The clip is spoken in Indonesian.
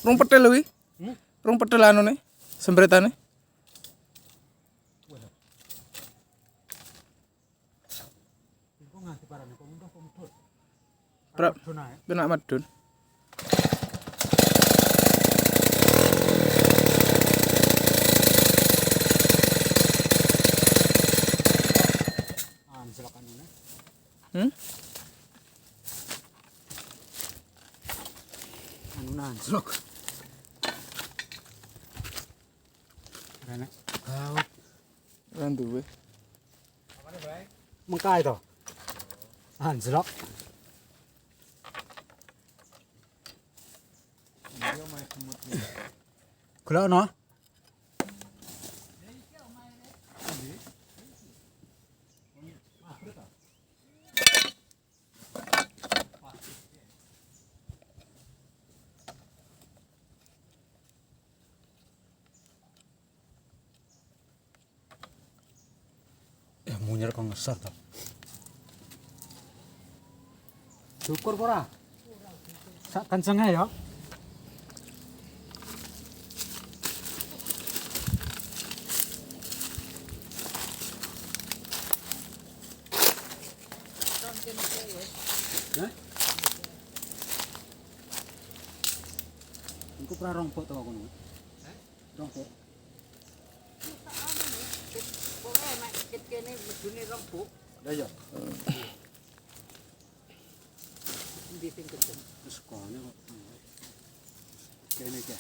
Rung petel lho iki. Rung petel anune. Sembretane. Kok nganti parane kok mundur kok mudhun. Prap. Benak medun. Anjlok anune. Anu anjlok. Rene. Gaut. Kan duwe. Apane, Bray? Mengkai to. Anjlok. Iya main semut. Golekno. Munyer kok ngesor to. Syukur ora? Sak kencenge ya. Hah? Iku pra rompok to kono. Hah? Rompok. Kene medune rempuk. Lah ya. Ndi sing kecil? Wis kene kok. Kene iki.